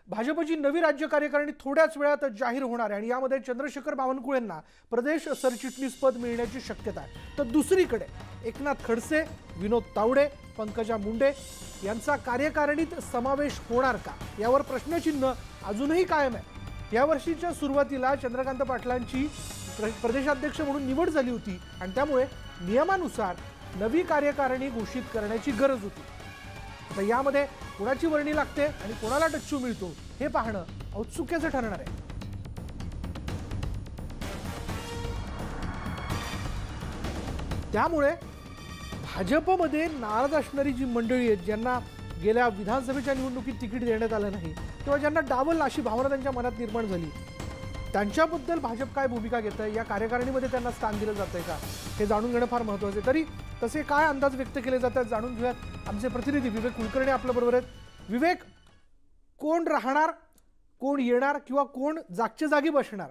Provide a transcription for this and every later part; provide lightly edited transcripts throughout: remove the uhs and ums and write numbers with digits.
भाजपची नवी राज्य कार्यकारिणी थोड्याच वेळात जाहीर होणार आहे आणि यामध्ये चंद्रशेखर बावनकुळेंना प्रदेश सरचिटणीस पद मिळण्याची शक्यता आहे। तर दुसरीकडे एकनाथ खडसे, विनोद तावडे, पंकजा मुंडे यांचा कार्यकारिणीत समावेश होणार का यावर प्रश्नचिन्ह अजूनही कायम आहे। या वर्षीच्या सुरुवातीला चंद्रकांत पाटलांची प्रदेशाध्यक्ष म्हणून निवड झाली होती आणि त्यामुळे नियमानुसार नवी कार्यकारिणी घोषित करण्याची गरज होती। आता यामध्ये कोणाची वर्णी लागते आणि कोणाला डच्चू मिळतो हे पाहणं औत्सुक्याचं ठरणार आहे। त्यामुळे भाजपमध्ये नाराज असणारी जी मंडळी आहेत, ज्यांना गेल्या विधानसभेच्या निवडणुकीत तिकीट देण्यात आलं नाही किंवा ज्यांना डावल अशी भावना त्यांच्या मनात निर्माण झाली, त्यांच्याबद्दल भाजप काय भूमिका घेत आहे, या कार्यकारिणीमध्ये त्यांना स्थान दिलं जातंय का हे जाणून घेणं फार महत्त्वाचं आहे। तरी तसे काय अंदाज व्यक्त केले जातात जाणून घेऊयात। आमचे प्रतिनिधी विवेक कुलकर्णी आपल्या बरोबर आहेत। विवेक, कोण राहणार, कोण येणार किंवा कोण जागच्या जागी बसणार,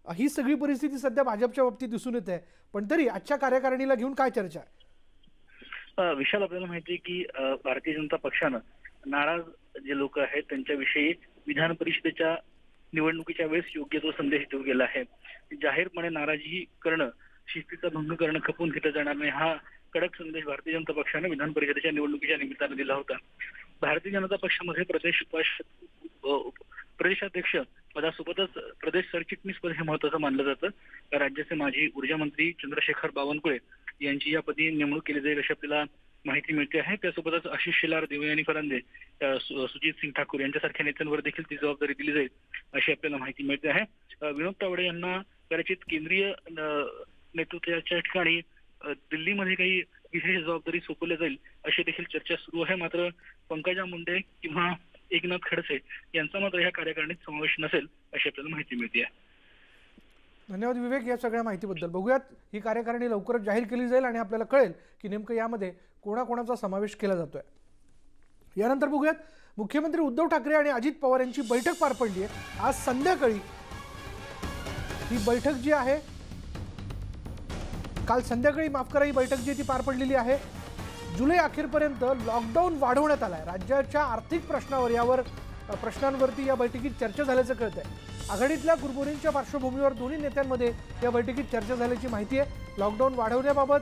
ही सगळी परिस्थिती सध्या भाजपच्या बाबतीत दिसून येते, पण तरी आजच्या कार्यकारिणीला घेऊन काय चर्चा आहे? विशाल, आपल्याला माहिती आहे की भारतीय जनता पक्षानं नाराज जे लोक आहेत त्यांच्याविषयी विधान परिषदेच्या निवडणुकीच्या वेळेस योग्य तो संदेश देऊ गेला आहे। जाहीरपणे नाराजी करणं, शिस्तीचा भंग करणं खपून घेतलं जाणार नाही, हा कडक संदेश भारतीय जनता पक्षाने विधान परिषदेच्या निवडणुकीच्या निमित्तानं दिला होता। भारतीय जनता पक्षामध्ये प्रदेशाध्यक्ष पदासोबतच प्रदेश सरचिटणीस पद हे महत्त्वाचं मानलं जातं। राज्याचे माजी ऊर्जा मंत्री चंद्रशेखर बावनकुळे यांची या पदी नेमणूक केली जाईल अशी आपल्याला माहिती मिळते आहे। त्यासोबतच आशिष शेलार, देवयानी फरांदे, सुजित सिंग ठाकूर यांच्यासारख्या नेत्यांवर देखील ती जबाबदारी दिली जाईल अशी आपल्याला माहिती मिळते आहे। विनोद तावडे यांना कदाचित केंद्रीय नेतृत्वाच्या ठिकाणी दिल्लीमध्ये काही विशेष जबाबदारी सोपवली जाईल अशी देखील चर्चा सुरू आहे। मात्र पंकजा मुंडे किंवा एकनाथ खडसे यांचा मात्र या कार्यकारिणीत समावेश नसेल अशी आपल्याला माहिती मिळते आहे। धन्यवाद विवेक या सगळ्या माहितीबद्दल। बघूयात, ही कार्यकारिणी लवकरच जाहीर केली जाईल आणि आपल्याला कळेल की नेमकं यामध्ये कोणाकोणाचा समावेश केला जातोय। यानंतर बघूयात, मुख्यमंत्री उद्धव ठाकरे आणि अजित पवार यांची बैठक पार पडली आहे। आज संध्याकाळी ही बैठक जी आहे, काल संध्याकाळी माफ करा, ही बैठक जी ती पार पडलेली आहे। जुलै अखेरपर्यंत लॉकडाऊन वाढवण्यात आलाय। राज्याच्या आर्थिक प्रश्नांवरती या बैठकीत चर्चा झाल्याचं कळतंय। आघाडीतल्या कुरबुरींच्या पार्श्वभूमीवर दोन्ही नेत्यांमध्ये या बैठकीत चर्चा झाल्याची माहिती आहे। लॉकडाऊन वाढवण्याबाबत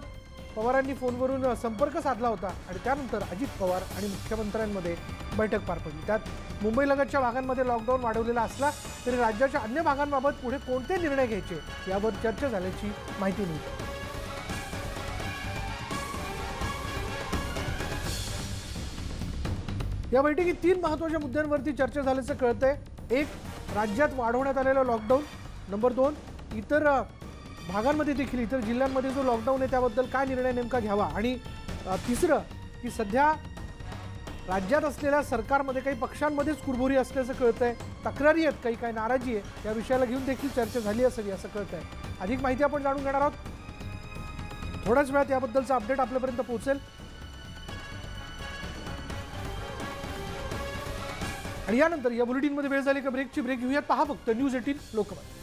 पवारांनी फोनवरून संपर्क साधला होता आणि त्यानंतर अजित पवार आणि मुख्यमंत्र्यांमध्ये बैठक पार पडली। त्यात मुंबईलगतच्या भागांमध्ये लॉकडाऊन वाढवलेला असला तरी राज्याच्या अन्य भागांबाबत पुढे कोणते निर्णय घ्यायचे यावर चर्चा झाल्याची माहिती मिळते। या बैठकीत 3 महत्त्वाच्या मुद्द्यांवरती चर्चा झाल्याचं कळतंय। एक, राज्यात वाढवण्यात आलेलं लॉकडाऊन। नंबर 2, इतर भागांमध्ये देखील, इतर जिल्ह्यांमध्ये जो लॉकडाऊन आहे त्याबद्दल काय निर्णय नेमका घ्यावा। आणि तिसरं की सध्या राज्यात असलेल्या सरकारमध्ये काही पक्षांमध्येच कुरबुरी असल्याचं कळतंय, तक्रारी आहेत, काही काय नाराजी आहे, या विषयाला घेऊन देखील चर्चा झाली असावी असं कळतंय। अधिक माहिती आपण जाणून घेणार आहोत। थोड्याच वेळात याबद्दलचा अपडेट आपल्यापर्यंत पोहोचेल। आणि यानंतर या बुलेटिनमध्ये वेळ झाली का ब्रेकची, ब्रेक घेऊयात। पहा फक्त न्यूज 18 लोकमत।